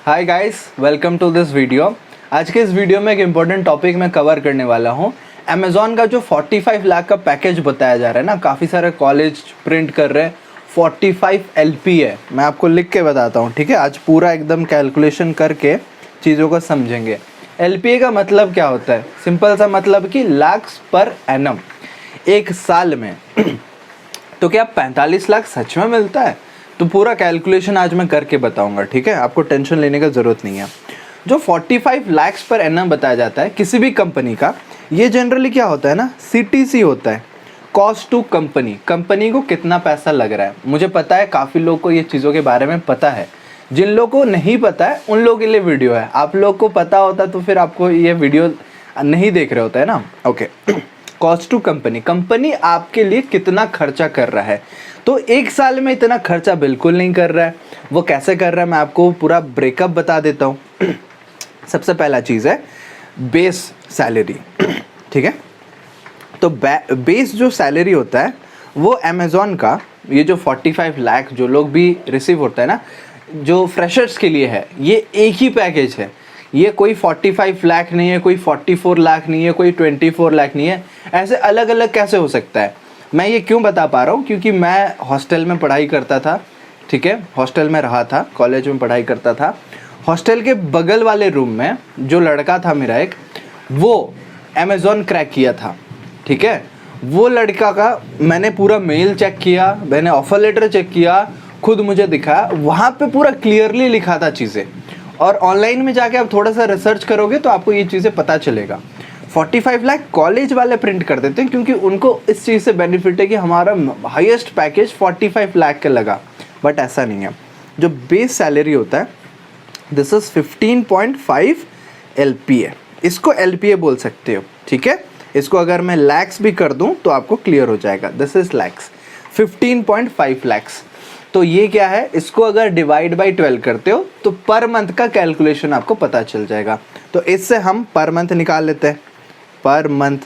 Hi guys, welcome to this video. आज के इस वीडियो में एक इम्पोर्टेंट टॉपिक मैं कवर करने वाला हूँ। अमेज़ॉन का जो 45 लाख का पैकेज बताया जा रहा है ना, काफ़ी सारे कॉलेज प्रिंट कर रहे हैं। 45 LP है, मैं आपको लिख के बताता हूँ, ठीक है। आज पूरा एकदम कैलकुलेशन करके चीज़ों को समझेंगे। LPA का मतलब क्या होता है? सिंपल सा मतलब कि लाख्स पर एनम, एक साल में। तो क्या 45 लाख सच में मिलता है? तो पूरा कैलकुलेशन आज मैं करके बताऊंगा, ठीक है। आपको टेंशन लेने का ज़रूरत नहीं है। जो 45 लाख्स पर एनम बताया जाता है किसी भी कंपनी का, ये जनरली क्या होता है ना, CTC होता है, कॉस्ट टू कंपनी। कंपनी को कितना पैसा लग रहा है। मुझे पता है काफ़ी लोग को ये चीज़ों के बारे में पता है। जिन लोगों को नहीं पता है उन लोगों के लिए वीडियो है। आप लोग को पता होता तो फिर आपको ये वीडियो नहीं देख रहे होता है ना। Okay, cost to company, company आपके लिए कितना खर्चा कर रहा है। तो एक साल में इतना खर्चा बिल्कुल नहीं कर रहा है। वो कैसे कर रहा है मैं आपको पूरा ब्रेकअप बता देता हूँ। सबसे पहला चीज़ है बेस सैलरी, ठीक है। तो बेस जो सैलरी होता है वो अमेज़ॉन का, ये जो 45 लाख जो लोग भी रिसीव होता है ना, जो फ्रेशर्स के लिए है, ये एक ही पैकेज है। ये कोई 45 लाख नहीं है, कोई 44 लाख नहीं है, कोई 24 लाख नहीं है। ऐसे अलग अलग कैसे हो सकता है? मैं ये क्यों बता पा रहा हूँ, क्योंकि मैं हॉस्टल में पढ़ाई करता था, ठीक है। हॉस्टल में रहा था, कॉलेज में पढ़ाई करता था। हॉस्टल के बगल वाले रूम में जो लड़का था मेरा एक, वो अमेज़ॉन क्रैक किया था, ठीक है। वो लड़का का मैंने पूरा मेल चेक किया, मैंने ऑफर लेटर चेक किया, खुद मुझे दिखा, वहाँ पे पूरा क्लियरली लिखा था चीज़ें। और ऑनलाइन में जाके आप थोड़ा सा रिसर्च करोगे तो आपको ये चीज़ें पता चलेगा। 45 लाख कॉलेज वाले प्रिंट कर देते हैं क्योंकि उनको इस चीज़ से बेनिफिट है कि हमारा हाईएस्ट पैकेज 45 लाख का लगा। बट ऐसा नहीं है। जो बेस सैलरी होता है, दिस इज 15.5 LPA। इसको LPA बोल सकते हो, ठीक है। इसको अगर मैं लैक्स भी कर दूं तो आपको क्लियर हो जाएगा। This is lakhs, 15.5 lakhs. तो ये क्या है, इसको अगर डिवाइड बाई 12 करते हो तो पर मंथ का कैलकुलेशन आपको पता चल जाएगा। तो इससे हम पर मंथ निकाल लेते हैं। पर मंथ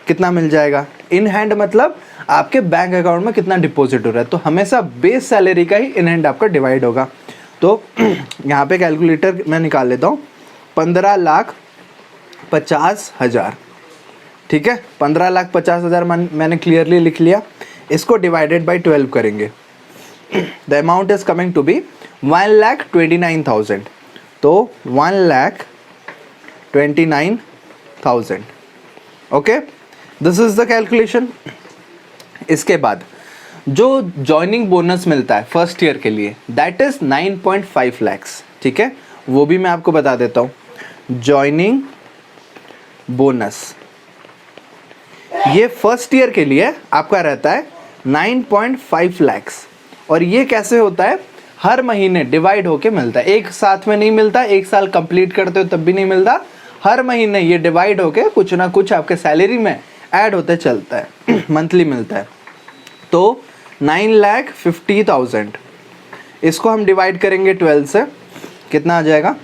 कितना मिल जाएगा इन हैंड, मतलब आपके बैंक अकाउंट में कितना डिपॉजिट हो रहा है। तो हमेशा बेस सैलरी का ही इन हैंड आपका डिवाइड होगा। तो यहाँ पे कैलकुलेटर मैं निकाल लेता हूँ। 15,50,000, ठीक है। 15,50,000 मैंने क्लियरली लिख लिया। इसको डिवाइडेड बाई 12 करेंगे। The amount is coming to be 1,29,000। तो 1,29,000, okay. This is the calculation. इसके बाद जो जॉइनिंग बोनस मिलता है फर्स्ट ईयर के लिए, दैट इज 9.5 लैक्स, ठीक है। वो भी मैं आपको बता देता हूँ। जॉइनिंग बोनस ये फर्स्ट ईयर के लिए आपका रहता है 9.5 लैक्स। और ये कैसे होता है? हर महीने डिवाइड होके मिलता है, एक साथ में नहीं मिलता। एक साल कंप्लीट करते हो तब भी नहीं मिलता। हर महीने ये डिवाइड होके कुछ ना कुछ आपके सैलरी में ऐड होते चलता है। मंथली मिलता है। तो 9,50,000, इसको हम डिवाइड करेंगे 12 से, कितना आ जाएगा?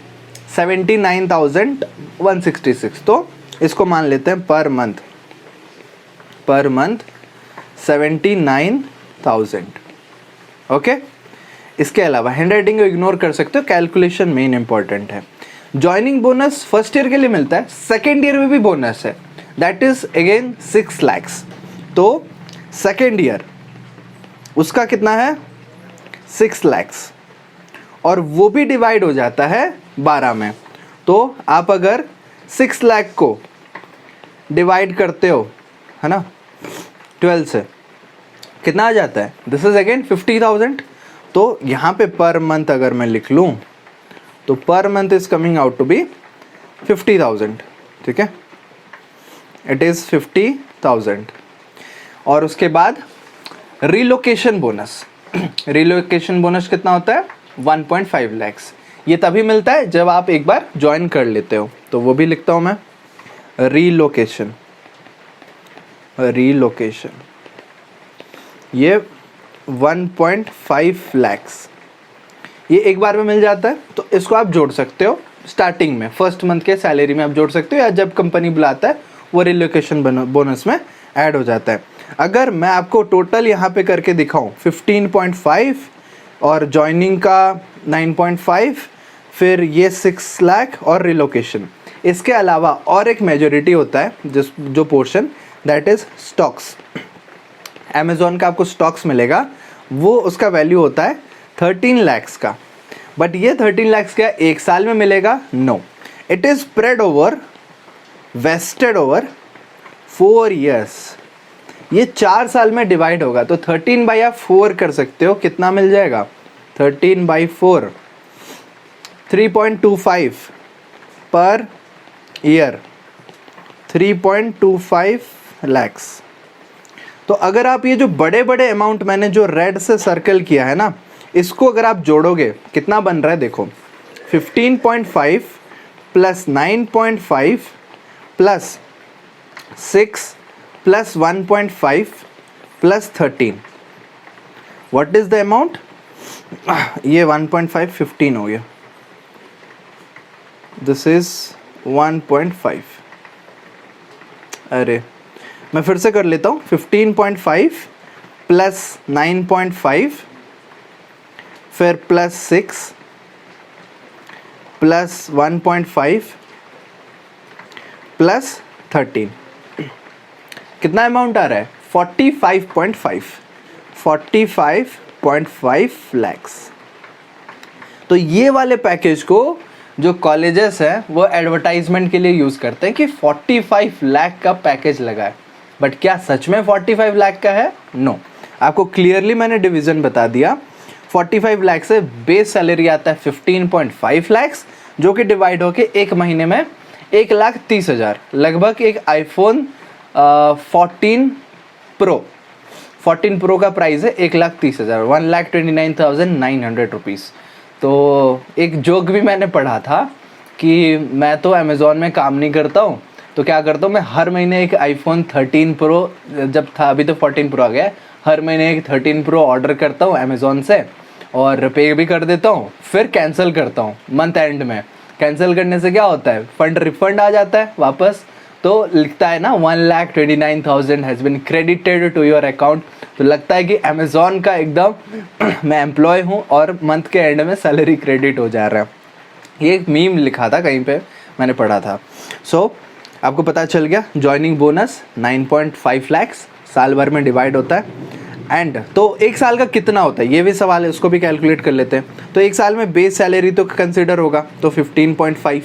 79,166। तो इसको मान लेते हैं per month, per month 79,000, okay. इसके अलावा हैंड राइटिंग को इग्नोर कर सकते हो, कैलकुलेशन मेन इंपॉर्टेंट है। जॉइनिंग बोनस फर्स्ट ईयर के लिए मिलता है, सेकेंड ईयर में भी बोनस है, दैट इज अगेन 6 लैक्स। तो सेकेंड ईयर उसका कितना है? 6 लैक्स, और वो भी डिवाइड हो जाता है 12 में। तो आप अगर 6 लाख को डिवाइड करते हो, है ना, 12 से, कितना आ जाता है? This is again 50,000। तो यहाँ पे पर मंथ अगर मैं लिख लूँ तो per month is coming out to be 50,000, ठीक है। It is 50,000। और उसके बाद रिलोकेशन बोनस, रिलोकेशन बोनस कितना होता है? 1.5 लैक्स। ये तभी मिलता है जब आप एक बार ज्वाइन कर लेते हो। तो वो भी लिखता हूँ मैं, रिलोकेशन, रिलोकेशन ये 1.5 लैक्स, ये एक बार में मिल जाता है। तो इसको आप जोड़ सकते हो स्टार्टिंग में, फर्स्ट मंथ के सैलरी में आप जोड़ सकते हो, या जब कंपनी बुलाता है वो रिलोकेशन बोनस में ऐड हो जाता है। अगर मैं आपको टोटल यहाँ पे करके दिखाऊं 15.5 और जॉइनिंग का 9.5, फिर ये 6 लाख और रिलोकेशन। इसके अलावा और एक मेजॉरिटी होता है जो portion, that is stocks. Amazon का आपको स्टॉक्स मिलेगा, वो उसका वैल्यू होता है 13 लैक्स का। बट ये 13 लैक्स क्या एक साल में मिलेगा? No, it is spread over, vested over 4 years. ये 4 साल में डिवाइड होगा, तो 13 बाई आप 4 कर सकते हो, कितना मिल जाएगा? 13 बाई 4, 3.25 पर ईयर, 3.25 लैक्स। तो अगर आप ये जो बड़े बड़े अमाउंट मैंने जो रेड से सर्कल किया है ना, इसको अगर आप जोड़ोगे कितना बन रहा है देखो, 15.5 plus 9.5 plus 6 plus 1.5 plus 13, what is the amount? ये 1.5 15 हो गया, दिस इज 1.5। अरे मैं फिर से कर लेता हूँ, 15.5 प्लस 9.5 फिर प्लस 6 प्लस 1.5 प्लस 13, कितना अमाउंट आ रहा है? 45.5 लैक्स। तो ये वाले पैकेज को जो कॉलेजेस हैं वो एडवर्टाइजमेंट के लिए यूज़ करते हैं कि 45 लाख का पैकेज लगा है। बट क्या सच में 45 लाख का है? नो, आपको क्लियरली मैंने डिवीज़न बता दिया। 45 लाख से बेस सैलरी आता है 15.5 लैक्स, जो कि डिवाइड होके एक महीने में 1,30,000, लगभग एक आईफोन 14 प्रो का प्राइस है 1,30,000, 1,29,900 रुपीज़। तो एक जोक भी मैंने पढ़ा था कि मैं तो अमेज़ॉन में काम नहीं करता हूँ, तो क्या करता हूँ मैं हर महीने एक आईफोन 13 प्रो, जब था अभी तो 14 प्रो आ गया है, हर महीने एक 13 प्रो ऑर्डर करता हूँ अमेज़ॉन से और पे भी कर देता हूँ, फिर कैंसिल करता हूँ मंथ एंड में। कैंसिल करने से क्या होता है? फंड रिफंड आ जाता है वापस, तो लिखता है ना 1,29,000 has been credited to your account. तो लगता है कि अमेज़ॉन का एकदम मैं एम्प्लॉय हूँ और मंथ के एंड में सैलरी क्रेडिट हो जा रहा है। ये एक मीम लिखा था कहीं पे, मैंने पढ़ा था। सो आपको पता चल गया, जॉइनिंग बोनस 9.5 लैक्स साल भर में डिवाइड होता है। एंड तो एक साल का कितना होता है ये भी सवाल है, उसको भी कैलकुलेट कर लेते हैं। तो एक साल में बेस सैलरी तो कंसिडर होगा, तो 15.5,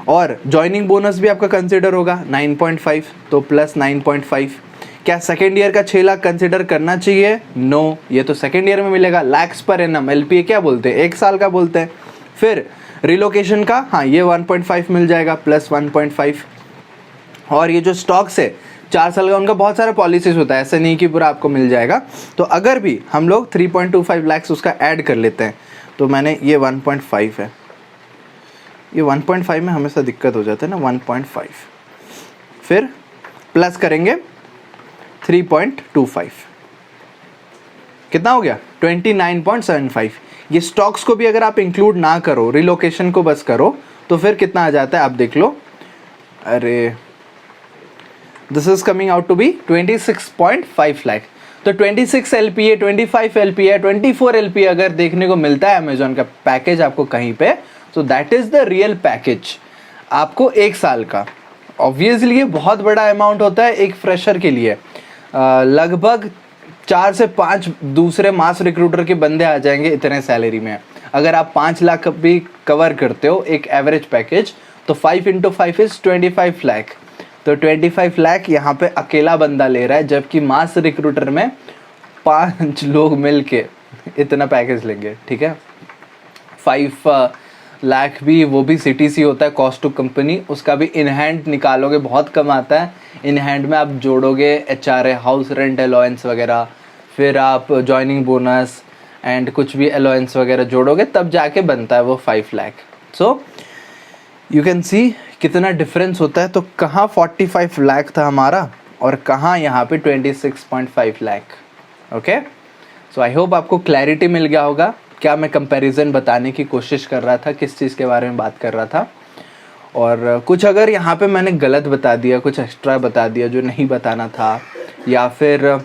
और जॉइनिंग बोनस भी आपका कंसिडर होगा 9.5, तो प्लस 9.5। क्या सेकेंड ईयर का 6 लाख कंसिडर करना चाहिए? नो, ये तो सेकेंड ईयर में मिलेगा, लैक्स पर एनम, LPA क्या बोलते हैं, एक साल का बोलते हैं। फिर रिलोकेशन का, हाँ ये 1.5 मिल जाएगा प्लस 1.5। और ये जो स्टॉक्स है 4 साल का, उनका बहुत सारा पॉलिसीज होता है, ऐसे नहीं कि पूरा आपको मिल जाएगा। तो अगर भी हम लोग 3.25 लैक्स उसका ऐड कर लेते हैं, तो मैंने ये 1.5 है, ये 1.5 में हमेशा दिक्कत हो जाता है ना, 1.5 फिर प्लस करेंगे 3.25, कितना हो गया? 29.75। ये स्टॉक्स को भी अगर आप इंक्लूड ना करो, रिलोकेशन को बस करो, तो फिर कितना आ जाता है आप देख लो। अरे this is coming out to be 26.5 lakh. तो 26 LPA, 25 LPA, 24 LPA अगर देखने को मिलता है अमेजोन का पैकेज आपको कहीं पे, तो that is the real package आपको एक साल का। ऑब्वियसली ये बहुत बड़ा अमाउंट होता है एक फ्रेशर के लिए। लगभग 4 से 5 दूसरे मास रिक्रूटर के बंदे आ जाएंगे इतने सैलरी में। अगर आप 5 लाख भी कवर करते हो एक एवरेज पैकेज, तो 5 × 5 इज 25 लाख। तो 25 लाख यहाँ पे अकेला बंदा ले रहा है, जबकि मास रिक्रूटर में 5 लोग मिल के इतना पैकेज लेंगे। ठीक है, 5 लाख भी, वो भी CTC होता है, कॉस्ट टू कंपनी, उसका भी इन हैंड निकालोगे बहुत कम आता है। इन हैंड में आप जोड़ोगे HRA, हाउस रेंट अलाउंस वगैरह, फिर आप जॉइनिंग बोनस एंड कुछ भी अलाउंस वगैरह जोड़ोगे, तब जाके बनता है वो 5 lakh. So you can see कितना डिफरेंस होता है। तो कहाँ 45 लाख था हमारा और कहाँ यहाँ पे 26.5 lakh. Okay, so I hope आपको क्लैरिटी मिल गया होगा। क्या मैं कंपैरिजन बताने की कोशिश कर रहा था, किस चीज़ के बारे में बात कर रहा था, और कुछ अगर यहाँ पे मैंने गलत बता दिया, कुछ एक्स्ट्रा बता दिया जो नहीं बताना था, या फिर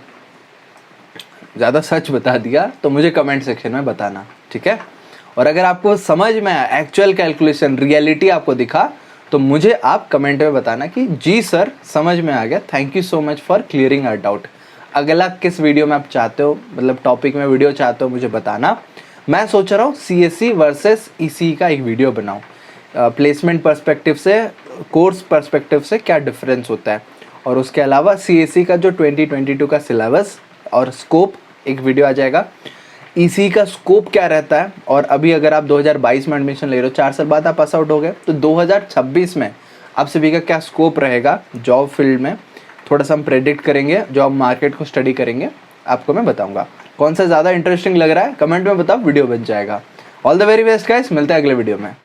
ज़्यादा सच बता दिया, तो मुझे कमेंट सेक्शन में बताना। ठीक है, और अगर आपको समझ में आया, एक्चुअल कैलकुलेशन रियलिटी आपको दिखा, तो मुझे आप कमेंट में बताना कि जी सर समझ में आ गया, thank you so much for clearing our doubt. अगला किस वीडियो में आप चाहते हो, मतलब टॉपिक में वीडियो चाहते हो, मुझे बताना। मैं सोच रहा हूँ CSE वर्सेस ECE का एक वीडियो बनाऊँ, प्लेसमेंट पर्सपेक्टिव से, कोर्स पर्सपेक्टिव से क्या डिफरेंस होता है, और उसके अलावा CSE का जो 2022 का सिलेबस और स्कोप एक वीडियो आ जाएगा। ECE का स्कोप क्या रहता है, और अभी अगर आप 2022 में एडमिशन ले रहे हो, 4 साल बाद आप पास आउट हो गए, तो 2026 में आप सभी का क्या स्कोप रहेगा जॉब फील्ड में, थोड़ा सा हम प्रेडिक्ट करेंगे, जॉब मार्केट को स्टडी करेंगे, आपको मैं बताऊंगा। कौन सा ज़्यादा इंटरेस्टिंग लग रहा है कमेंट में बताओ, वीडियो बन जाएगा। All the very best guys, मिलते हैं अगले वीडियो में।